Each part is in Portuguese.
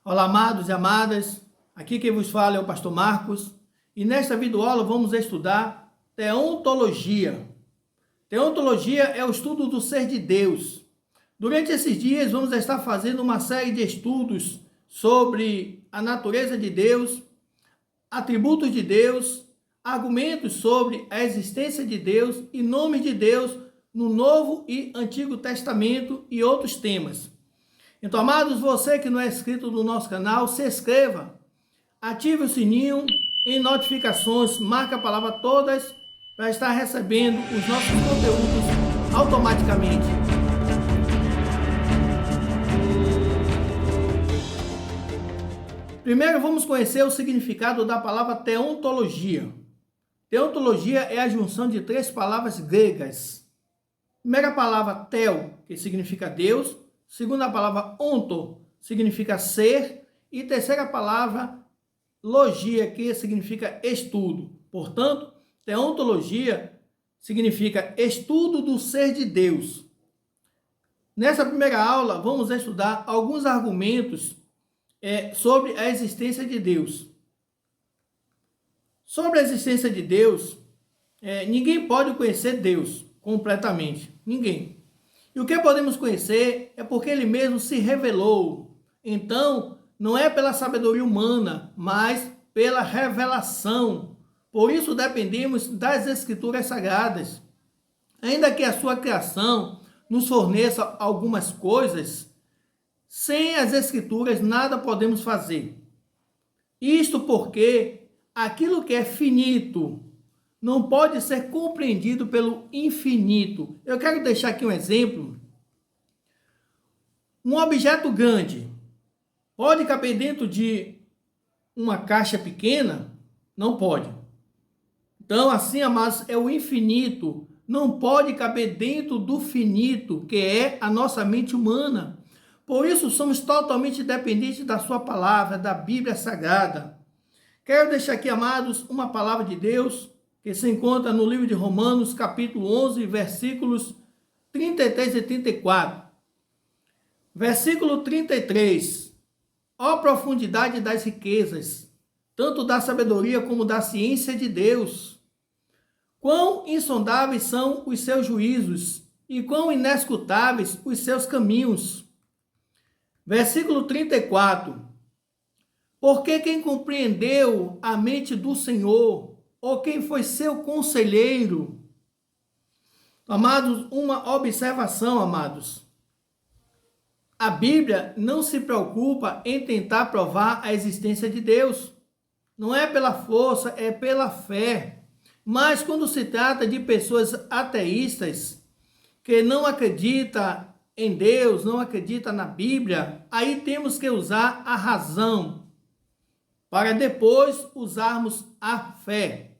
Olá, amados e amadas, aqui quem vos fala é o pastor Marcos e nesta videoaula vamos estudar teontologia. Teontologia é o estudo do ser de Deus. Durante esses dias vamos estar fazendo uma série de estudos sobre a natureza de Deus, atributos de Deus, argumentos sobre a existência de Deus e nomes de Deus no Novo e Antigo Testamento e outros temas. Então, amados, você que não é inscrito no nosso canal, se inscreva, ative o sininho em notificações, marque a palavra todas para estar recebendo os nossos conteúdos automaticamente. Primeiro vamos conhecer o significado da palavra teontologia. Teontologia é a junção de três palavras gregas. Primeira palavra, teo, que significa Deus. Segunda palavra, onto, significa ser. E terceira palavra, logia, que significa estudo. Portanto, teontologia significa estudo do ser de Deus. Nessa primeira aula, vamos estudar alguns argumentos sobre a existência de Deus. Sobre a existência de Deus, ninguém pode conhecer Deus completamente. Ninguém. E o que podemos conhecer é porque ele mesmo se revelou. Então, não é pela sabedoria humana, mas pela revelação. Por isso dependemos das Escrituras Sagradas. Ainda que a sua criação nos forneça algumas coisas, sem as Escrituras nada podemos fazer. Isto porque aquilo que é finito não pode ser compreendido pelo infinito. Eu quero deixar aqui um exemplo. Um objeto grande pode caber dentro de uma caixa pequena? Não pode. Então, assim, amados, é o infinito. Não pode caber dentro do finito, que é a nossa mente humana. Por isso, somos totalmente dependentes da sua palavra, da Bíblia Sagrada. Quero deixar aqui, amados, uma palavra de Deus que se encontra no livro de Romanos, capítulo 11, versículos 33 e 34. Versículo 33. Ó profundidade das riquezas, tanto da sabedoria como da ciência de Deus. Quão insondáveis são os seus juízos e quão inescrutáveis os seus caminhos. Versículo 34. Porque quem compreendeu a mente do Senhor, ou quem foi seu conselheiro? Amados, uma observação, amados. A Bíblia não se preocupa em tentar provar a existência de Deus. Não é pela força, é pela fé. Mas quando se trata de pessoas ateístas, que não acreditam em Deus, não acreditam na Bíblia, aí temos que usar a razão, para depois usarmos a fé.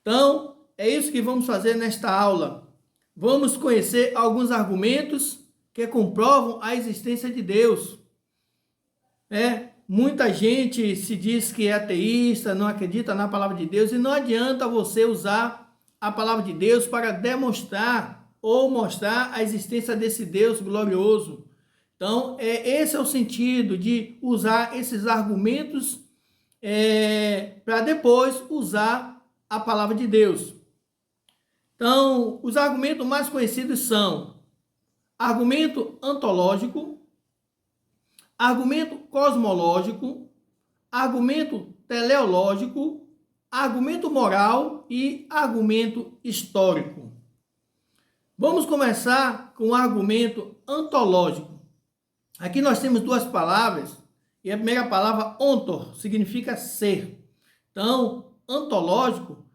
Então, é isso que vamos fazer nesta aula. Vamos conhecer alguns argumentos que comprovam a existência de Deus. Muita gente se diz que é ateísta, não acredita na palavra de Deus, e não adianta você usar a palavra de Deus para demonstrar ou mostrar a existência desse Deus glorioso. Então, esse é o sentido de usar esses argumentos para depois usar a palavra de Deus. Então, os argumentos mais conhecidos são argumento antológico, argumento cosmológico, argumento teleológico, argumento moral e argumento histórico. Vamos começar com o argumento antológico. Aqui nós temos duas palavras, e a primeira palavra, ontor, significa ser. Então, antológico,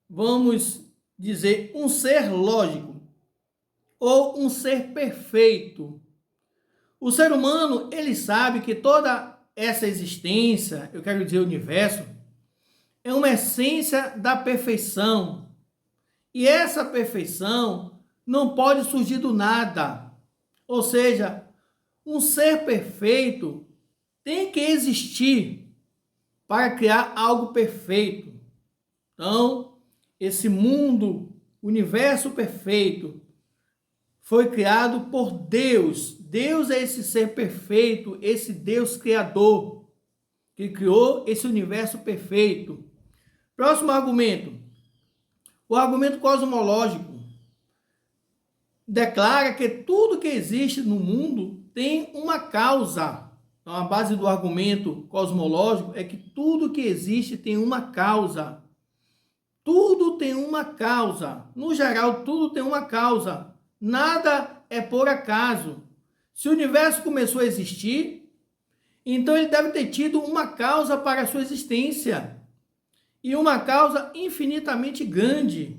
vamos dizer um ser lógico ou um ser perfeito. O ser humano, ele sabe que toda essa existência, eu quero dizer o universo, é uma essência da perfeição. E essa perfeição não pode surgir do nada. Ou seja, um ser perfeito tem que existir para criar algo perfeito. Então, esse mundo, universo perfeito, foi criado por Deus. Deus é esse ser perfeito, esse Deus criador, que criou esse universo perfeito. Próximo argumento. O argumento cosmológico declara que tudo que existe no mundo tem uma causa. Então, a base do argumento cosmológico é que tudo que existe tem uma causa. Tudo tem uma causa. No geral, tudo tem uma causa. Nada é por acaso. Se o universo começou a existir, então ele deve ter tido uma causa para a sua existência. E uma causa infinitamente grande.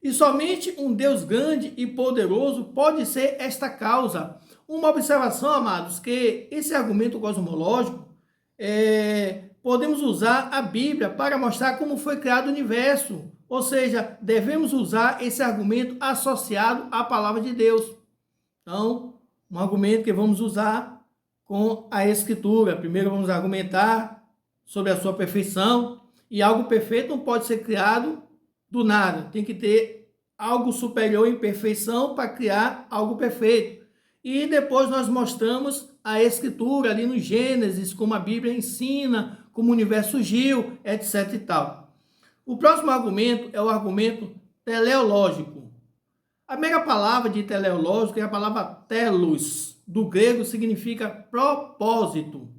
E somente um Deus grande e poderoso pode ser esta causa. Uma observação, amados, que esse argumento cosmológico, podemos usar a Bíblia para mostrar como foi criado o universo. Ou seja, devemos usar esse argumento associado à palavra de Deus. Então, um argumento que vamos usar com a Escritura. Primeiro vamos argumentar sobre a sua perfeição. E algo perfeito não pode ser criado do nada. Tem que ter algo superior em perfeição para criar algo perfeito. E depois nós mostramos a Escritura ali no Gênesis, como a Bíblia ensina, como o universo surgiu, etc. e tal. O próximo argumento é o argumento teleológico. A primeira palavra de teleológico é a palavra telos, do grego significa propósito.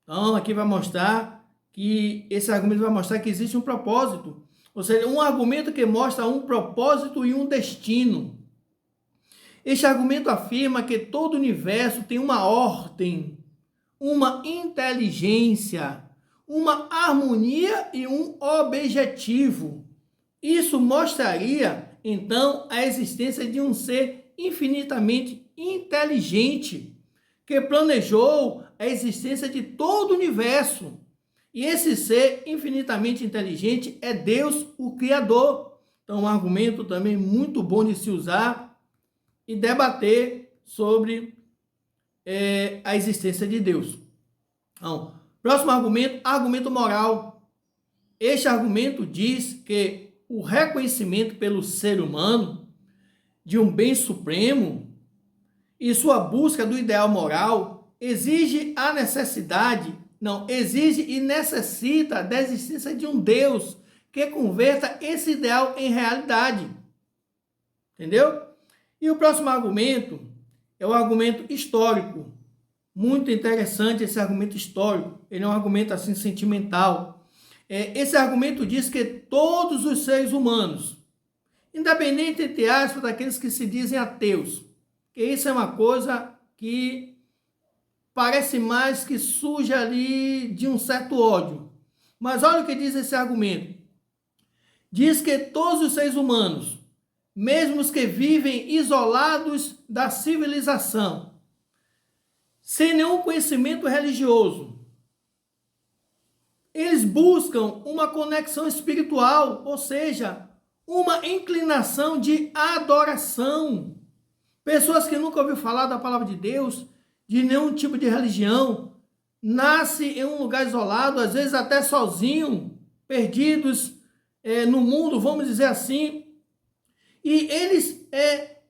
Então aqui vai mostrar que esse argumento vai mostrar que existe um propósito. Ou seja, um argumento que mostra um propósito e um destino. Este argumento afirma que todo o universo tem uma ordem, uma inteligência, uma harmonia e um objetivo. Isso mostraria, então, a existência de um ser infinitamente inteligente, que planejou a existência de todo o universo. E esse ser infinitamente inteligente é Deus, o Criador. Então, um argumento também muito bom de se usar e debater sobre a existência de Deus. Então, próximo argumento, argumento moral. Este argumento diz que o reconhecimento pelo ser humano de um bem supremo e sua busca do ideal moral exige e necessita da existência de um Deus que converta esse ideal em realidade. Entendeu? E o próximo argumento é o argumento histórico. Muito interessante esse argumento histórico. Ele é um argumento assim sentimental. Esse argumento diz que todos os seres humanos, independente, entre aspas, daqueles que se dizem ateus, que isso é uma coisa que parece mais que surge ali de um certo ódio. Mas olha o que diz esse argumento. Diz que todos os seres humanos, mesmo os que vivem isolados da civilização, sem nenhum conhecimento religioso, eles buscam uma conexão espiritual, ou seja, uma inclinação de adoração. Pessoas que nunca ouviram falar da palavra de Deus, de nenhum tipo de religião, nascem em um lugar isolado, às vezes até sozinho, perdidos no mundo, vamos dizer assim. E eles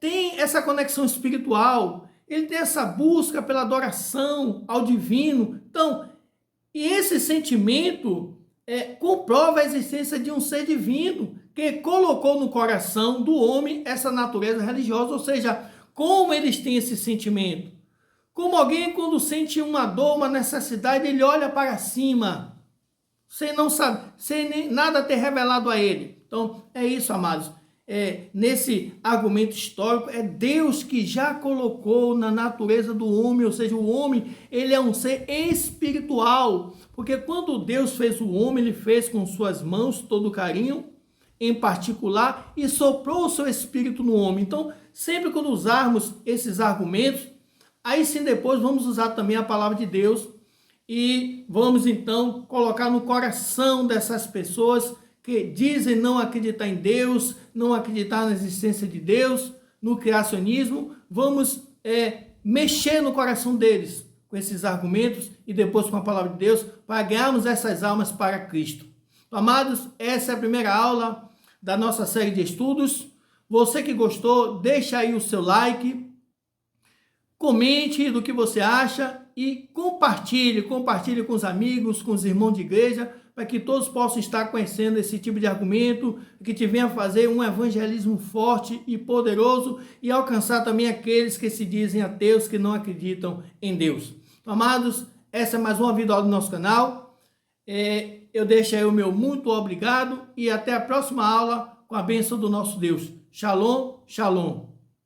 têm essa conexão espiritual, ele tem essa busca pela adoração ao divino. Então, e esse sentimento comprova a existência de um ser divino que colocou no coração do homem essa natureza religiosa. Ou seja, como eles têm esse sentimento? Como alguém, quando sente uma dor, uma necessidade, ele olha para cima, sem não saber, sem nem nada ter revelado a ele. Então, é isso, amados. Nesse argumento histórico, é Deus que já colocou na natureza do homem, ou seja, o homem, ele é um ser espiritual, porque quando Deus fez o homem, ele fez com suas mãos todo carinho, em particular, e soprou o seu espírito no homem. Então, sempre quando usarmos esses argumentos, aí sim depois vamos usar também a palavra de Deus e vamos então colocar no coração dessas pessoas que dizem não acreditar em Deus, não acreditar na existência de Deus, no criacionismo, vamos mexer no coração deles com esses argumentos e depois com a palavra de Deus para ganharmos essas almas para Cristo. Amados, essa é a primeira aula da nossa série de estudos. Você que gostou, deixa aí o seu like, comente do que você acha e compartilhe com os amigos, com os irmãos de igreja, para que todos possam estar conhecendo esse tipo de argumento, que te venha fazer um evangelismo forte e poderoso e alcançar também aqueles que se dizem ateus, que não acreditam em Deus. Amados, essa é mais uma videoaula do nosso canal. Eu deixo aí o meu muito obrigado e até a próxima aula com a bênção do nosso Deus. Shalom, shalom.